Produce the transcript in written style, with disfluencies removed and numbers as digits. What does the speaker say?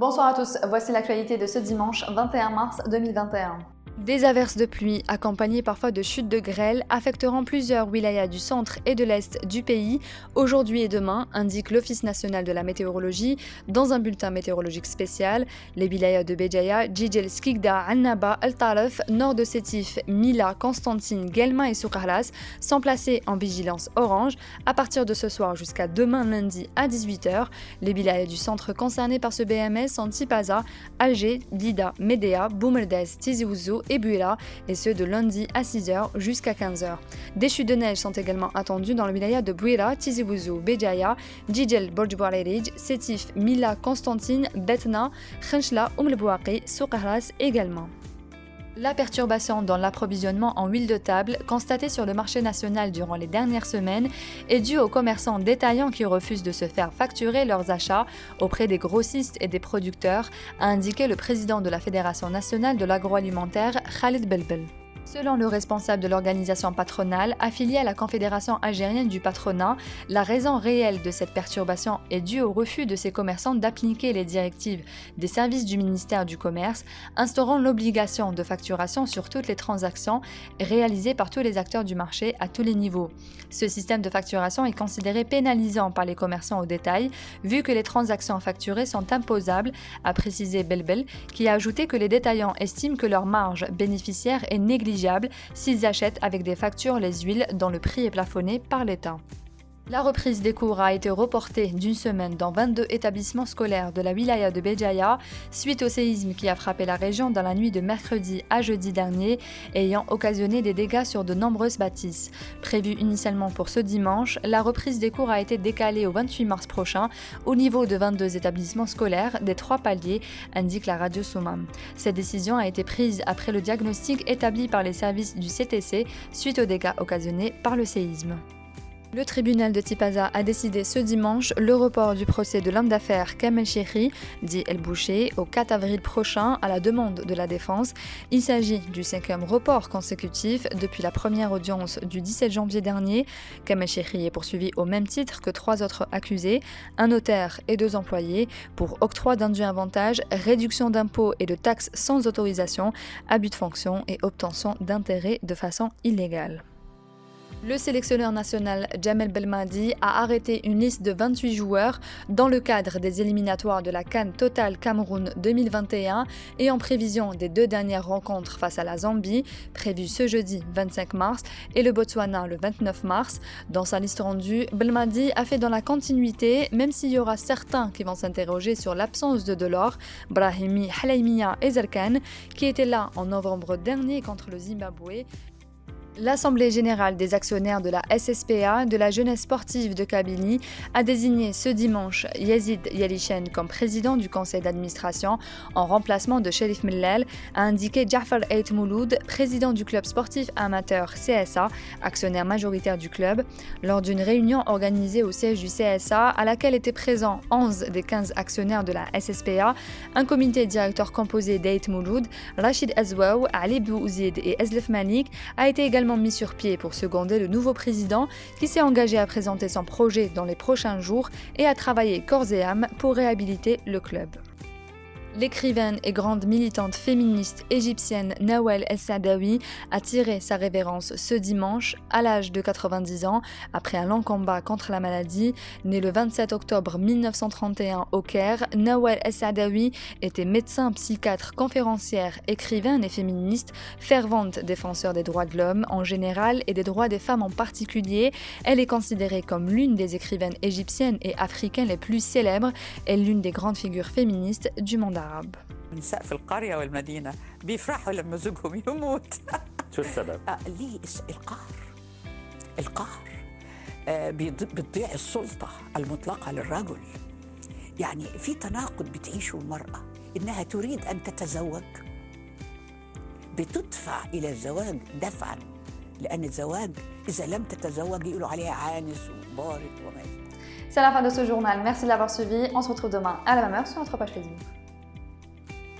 Bonsoir à tous, voici l'actualité de ce dimanche 21 mars 2021. Des averses de pluie, accompagnées parfois de chutes de grêle, affecteront plusieurs wilayas du centre et de l'est du pays aujourd'hui et demain, indique l'Office national de la météorologie dans un bulletin météorologique spécial. Les wilayas de Béjaïa, Jijel, Skikda, Annaba, Al-Taref, nord de Sétif, Mila, Constantine, Guelma et Soukarlas sont placés en vigilance orange à partir de ce soir jusqu'à demain lundi à 18h. Les wilayas du centre concernés par ce BMS sont Tipaza, Alger, Dida, Médéa, Boumeldez, Tizi Ouzou et Bouila, et ceux de lundi à 6h jusqu'à 15h. Des chutes de neige sont également attendues dans le wilaya de Bouila, Tizi Ouzou, Béjaïa, Jijel, Borj Bouarerij, Sétif, Mila, Constantine, Betna, Khenchla, Bouaqi, Soukarlas également. La perturbation dans l'approvisionnement en huile de table constatée sur le marché national durant les dernières semaines est due aux commerçants détaillants qui refusent de se faire facturer leurs achats auprès des grossistes et des producteurs, a indiqué le président de la Fédération nationale de l'agroalimentaire, Khalid Belbel. Selon le responsable de l'organisation patronale affiliée à la Confédération algérienne du patronat, la raison réelle de cette perturbation est due au refus de ces commerçants d'appliquer les directives des services du ministère du Commerce, instaurant l'obligation de facturation sur toutes les transactions réalisées par tous les acteurs du marché à tous les niveaux. Ce système de facturation est considéré pénalisant par les commerçants au détail, vu que les transactions facturées sont imposables, a précisé Belbel, qui a ajouté que les détaillants estiment que leur marge bénéficiaire est négligeable s'ils achètent avec des factures les huiles dont le prix est plafonné par l'État. La reprise des cours a été reportée d'une semaine dans 22 établissements scolaires de la wilaya de Béjaïa suite au séisme qui a frappé la région dans la nuit de mercredi à jeudi dernier, ayant occasionné des dégâts sur de nombreuses bâtisses. Prévue initialement pour ce dimanche, la reprise des cours a été décalée au 28 mars prochain au niveau de 22 établissements scolaires des 3 paliers, indique la radio Soumam. Cette décision a été prise après le diagnostic établi par les services du CTC suite aux dégâts occasionnés par le séisme. Le tribunal de Tipaza a décidé ce dimanche le report du procès de l'homme d'affaires Kamel Chekhi, dit El Boucher, au 4 avril prochain à la demande de la défense. Il s'agit du 5e report consécutif depuis la première audience du 17 janvier dernier. Kamel Chekhi est poursuivi au même titre que 3 autres accusés, un notaire et 2 employés, pour octroi d'indus avantages, réduction d'impôts et de taxes sans autorisation, abus de fonction et obtention d'intérêts de façon illégale. Le sélectionneur national Jamel Belmadi a arrêté une liste de 28 joueurs dans le cadre des éliminatoires de la CAN Total Cameroun 2021 et en prévision des 2 dernières rencontres face à la Zambie, prévues ce jeudi 25 mars et le Botswana le 29 mars. Dans sa liste rendue, Belmadi a fait dans la continuité, même s'il y aura certains qui vont s'interroger sur l'absence de Delors, Brahimi, Halaimia et Zerkan, qui étaient là en novembre dernier contre le Zimbabwe. L'Assemblée générale des actionnaires de la SSPA de la jeunesse sportive de Kabylie a désigné ce dimanche Yazid Yalishen comme président du conseil d'administration en remplacement de Sherif Mellal, a indiqué Jafar Ait Mouloud, président du club sportif amateur CSA, actionnaire majoritaire du club, lors d'une réunion organisée au siège du CSA à laquelle étaient présents 11 des 15 actionnaires de la SSPA, un comité directeur composé d'Ait Mouloud, Rachid Azwaou, Ali Bouzoud et Ezlef Malik a été également mis sur pied pour seconder le nouveau président qui s'est engagé à présenter son projet dans les prochains jours et à travailler corps et âme pour réhabiliter le club. L'écrivaine et grande militante féministe égyptienne Nawal El-Saadawi a tiré sa révérence ce dimanche à l'âge de 90 ans après un long combat contre la maladie. Née le 27 octobre 1931 au Caire, Nawal El-Saadawi était médecin, psychiatre, conférencière, écrivaine et féministe, fervente défenseur des droits de l'homme en général et des droits des femmes en particulier. Elle est considérée comme l'une des écrivaines égyptiennes et africaines les plus célèbres et l'une des grandes figures féministes du monde arabe. نساء في القرية والمدينة بيفرحوا لما زوجهم يموت. شو السبب؟ ليه القهر بتضيع السلطة المطلقة للرجل. يعني في تناقض بتعيشه المرأة إنها تريد أن تتزوج، بتدفع إلى الزواج دفعا، لأن الزواج إذا لم تتزوج يقولوا عليها عانس وبارد وما. C'est la fin de ce journal, merci de l'avoir suivi, on se retrouve demain à la même heure sur notre page Facebook.